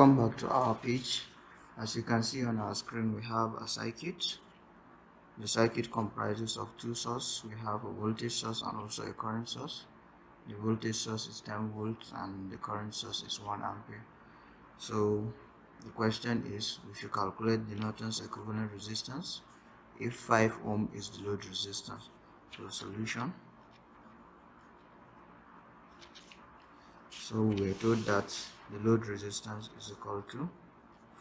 Welcome back to our page. As you can see on our screen, we have a circuit. The circuit comprises of two sources. We have a voltage source and also a current source. The voltage source is 10 volts and the current source is 1 ampere. So the question is, we should calculate the Norton's equivalent resistance if 5 ohm is the load resistance. So the solution. So we are told that the load resistance is equal to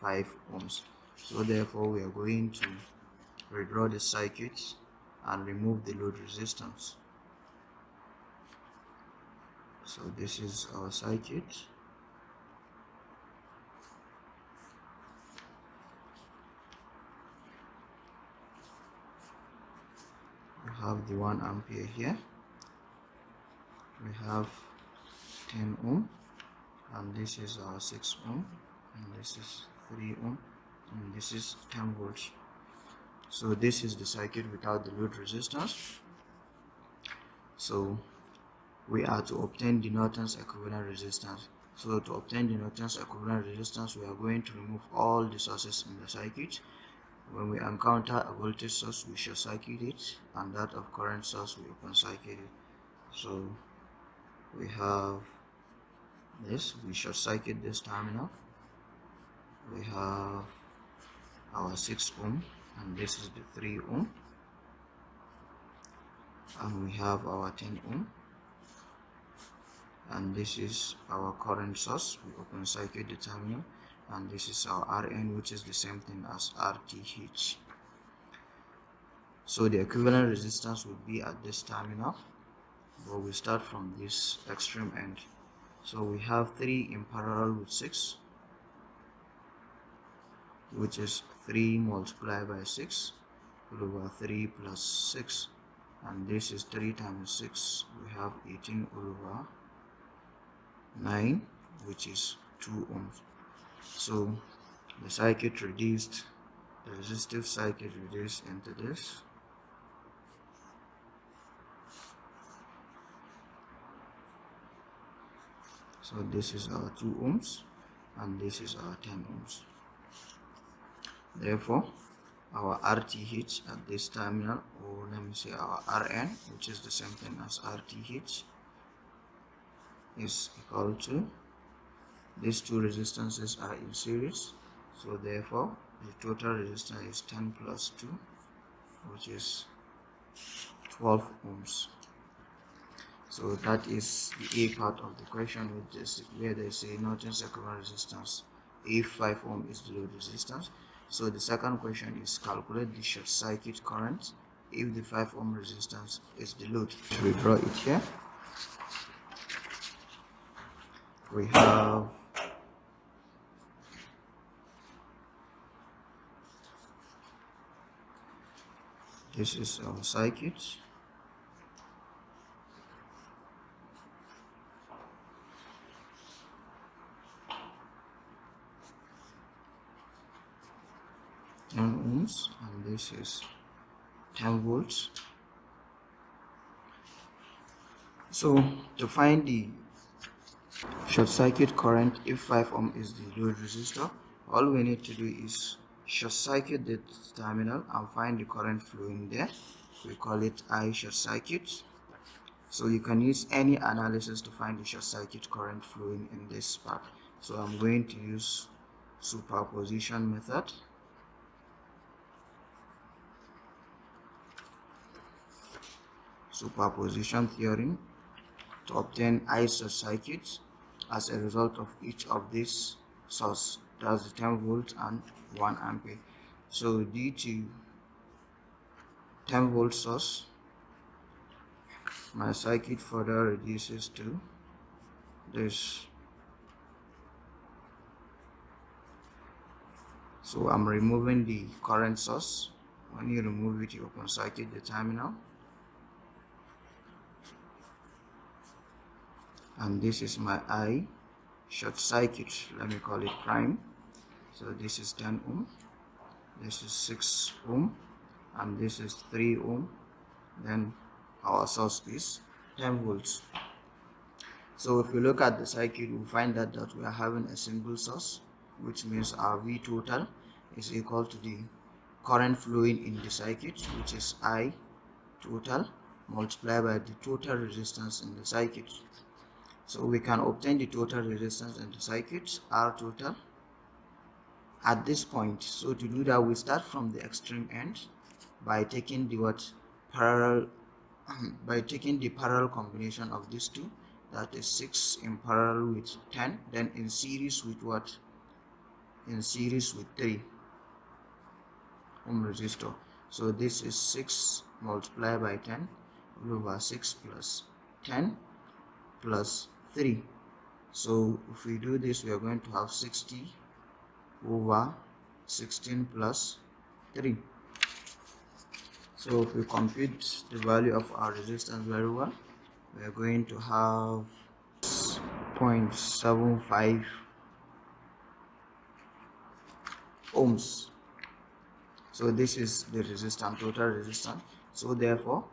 5 ohms. So therefore we are going to redraw the circuit and remove the load resistance. So this is our circuit. We have the 1 ampere here. We have 10 ohm, and this is our 6 ohm, and this is 3 ohm, and this is 10 volts. So this is the circuit without the load resistance. So we are to obtain the Norton's equivalent resistance. So to obtain the Norton's equivalent resistance, we are going to remove all the sources in the circuit. When we encounter a voltage source, we short circuit it, and that of current source, we open circuit it. So we have this, we short circuit this terminal. We have our 6 ohm, and this is the 3 ohm, and we have our 10 ohm, and this is our current source. We open circuit the terminal, and this is our Rn, which is the same thing as RTH. So the equivalent resistance would be at this terminal, but we start from this extreme end. So we have 3 in parallel with 6, which is 3 multiplied by 6 all over 3 plus 6, and this is 3 times 6, we have 18 all over 9, which is 2 ohms. So the circuit reduced, the resistive circuit reduced into this. So this is our 2 ohms and this is our 10 ohms. Therefore, our RTH at this terminal, or let me say our Rn, which is the same thing as RTH, is equal to, these two resistances are in series, so therefore the total resistance is 10 plus 2, which is 12 ohms. So that is the A part of the question, which is where they say Norton's equivalent resistance if 5 ohm is the load resistance. So the second question is calculate the short circuit current if the 5 ohm resistance is the load. We draw it here. We have this is our circuit. Ohms, and this is 10 volts. So to find the short circuit current if 5 ohm is the load resistor, all we need to do is short circuit the terminal and find the current flowing there. We call it I short circuit. So you can use any analysis to find the short circuit current flowing in this part. So I'm going to use superposition method. Superposition theorem to obtain I short circuit as a result of each of these source, that's the 10 volt and 1 ampere. So due to 10 volt source, my circuit further reduces to this. So I'm removing the current source. When you remove it, you open circuit the terminal, and this is my I short circuit, let me call it prime. So this is 10 ohm, this is 6 ohm, and this is 3 ohm. Then our source is 10 volts. So if we look at the circuit, we'll find that we are having a single source which means our V total is equal to the current flowing in the circuit, which is I total multiplied by the total resistance in the circuit. So we can obtain the total resistance in the circuit, R total, at this point. So to do that, we start from the extreme end by taking the parallel by taking the parallel combination of these two, that is 6 in parallel with 10, then in series with what? In series with 3 ohm resistor. So this is 6 multiplied by 10 all over 6 plus 10 plus 3. So if we do this, we are going to have 60 over 16 plus 3. So if we compute the value of our resistance very well, we are going to have 0.75 ohms. So this is the resistance, total resistance. So therefore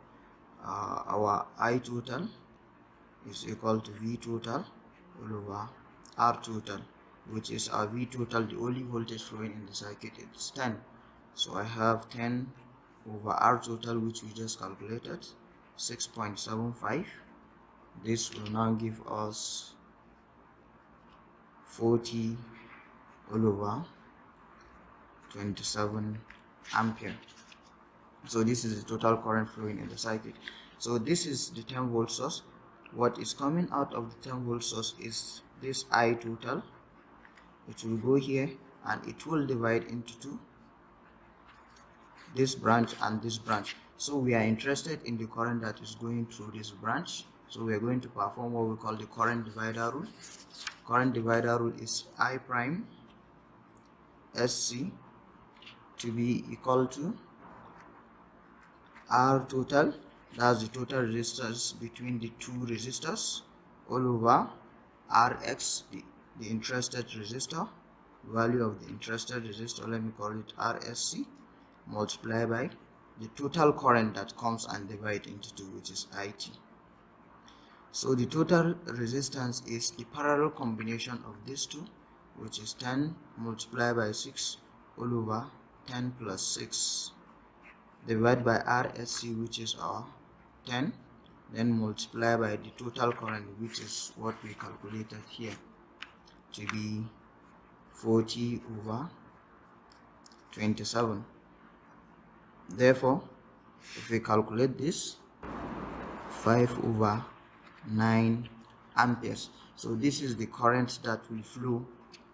our I total is equal to V total all over R total, which is our V total, the only voltage flowing in the circuit, is 10. So I have 10 over R total, which we just calculated, 6.75. This will now give us 40 all over 27 ampere. So this is the total current flowing in the circuit. So this is the 10 volt source. What is coming out of the 10 volt source is this I total. It will go here and it will divide into two, this branch and this branch. So we are interested in the current that is going through this branch. So we are going to perform what we call the current divider rule. Current divider rule is I prime SC to be equal to R total, that's the total resistance between the two resistors, all over Rx, the interested resistor, value of the interested resistor, let me call it RSC, multiplied by the total current that comes and divide into two, which is IT. So the total resistance is the parallel combination of these two, which is 10 multiplied by 6 all over 10 plus 6 divided by RSC, which is our 10, then multiply by the total current, which is what we calculated here to be 40 over 27. Therefore, if we calculate this, 5 over 9 amperes. So this is the current that will flow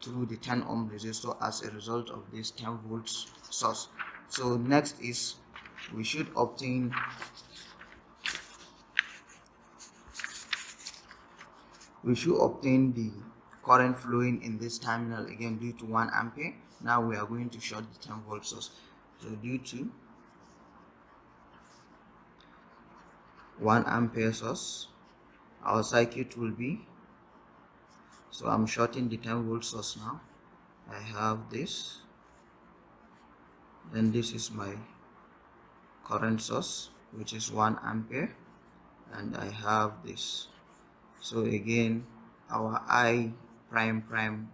through the 10 ohm resistor as a result of this 10 volts source. So next is we should obtain the current flowing in this terminal again due to 1 ampere. Now we are going to short the 10 volt source. So due to 1 ampere source, our circuit will be, so I'm shorting the 10 volt source now. I have this, then this is my current source, which is 1 ampere, and I have this. So again, our I prime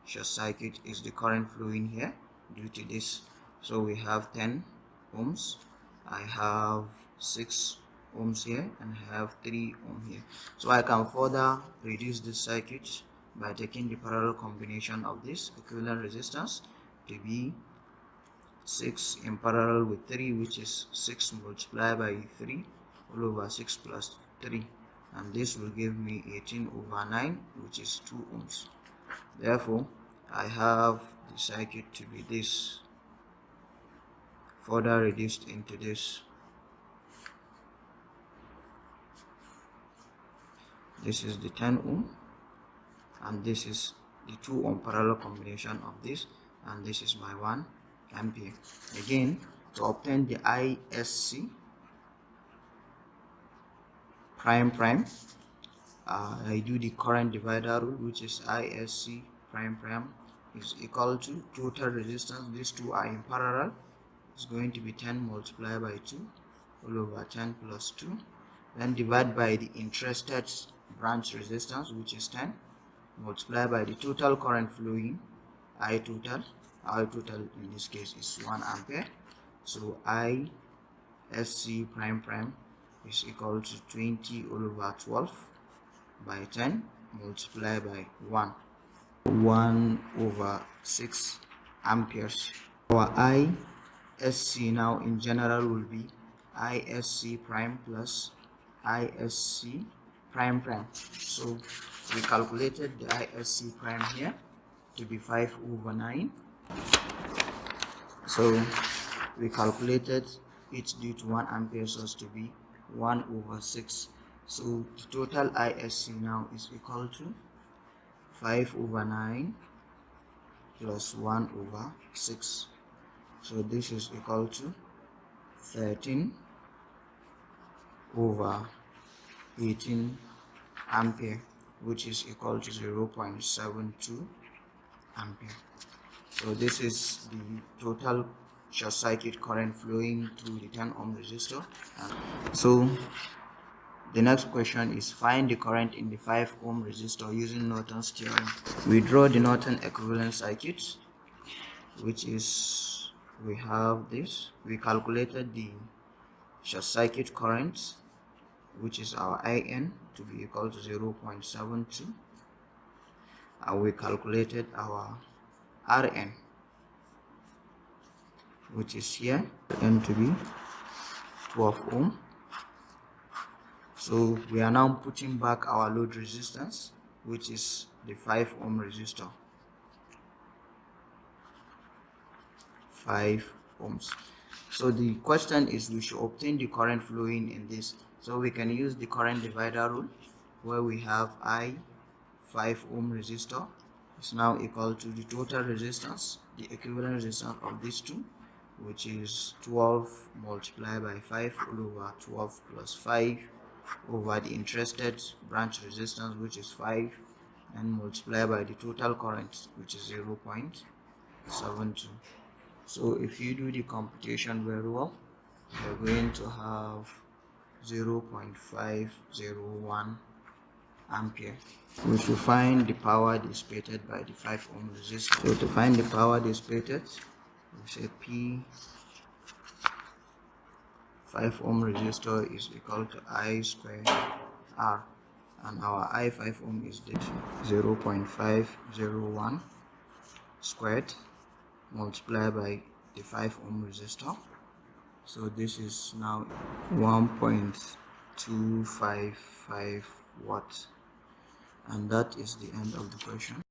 short circuit is the current flowing here due to this. So we have 10 ohms, I have 6 ohms here, and I have 3 ohms here. So I can further reduce this circuit by taking the parallel combination of this equivalent resistance to be 6 in parallel with 3, which is 6 multiplied by 3 all over 6 plus 3, and this will give me 18 over 9, which is 2 ohms. Therefore, I have the circuit to be this, further reduced into this. This is the 10 ohm, and this is the 2 ohm parallel combination of this, and this is my 1 ampere. Again, to obtain the ISC prime, I do the current divider rule, which is ISC prime is equal to total resistance. These two are in parallel. It's going to be 10 multiplied by 2 all over 10 plus 2, then divide by the interested branch resistance, which is 10, multiplied by the total current flowing I total in this case is 1 ampere. So ISC prime prime is equal to 20 over 12 by 10 multiplied by 1 over 6 amperes. Our ISC now in general will be ISC prime plus ISC prime prime. So we calculated the ISC prime here to be 5 over 9. So we calculated it due to 1 ampere source to be 1 over 6. So the total ISC now is equal to 5 over 9 plus 1 over 6. So this is equal to 13 over 18 ampere, which is equal to 0.72 ampere. So this is the total short circuit current flowing through the 10 ohm resistor. So the next question is find the current in the 5 ohm resistor using Norton's theorem. We draw the Norton equivalent circuit, which is, we have this. We calculated the short circuit current, which is our IN, to be equal to 0.72, and we calculated our RN, which is here, N to be 12 ohm. So we are now putting back our load resistance, which is the 5 ohm resistor, 5 ohms. So the question is, we should obtain the current flowing in this. So we can use the current divider rule, where we have I 5 ohm resistor is now equal to the total resistance, the equivalent resistance of these two, which is 12 multiplied by 5 all over 12 plus 5 over the interested branch resistance, which is 5, and multiplied by the total current, which is 0.72. So if you do the computation very well, you're going to have 0.501 ampere. We should find the power dissipated by the 5 ohm resistor. So to find the power dissipated, we say P 5 ohm resistor is equal to I squared R, and our I 5 ohm is 0.501 squared multiplied by the 5 ohm resistor. So this is now 1.255 watts, and that is the end of the question.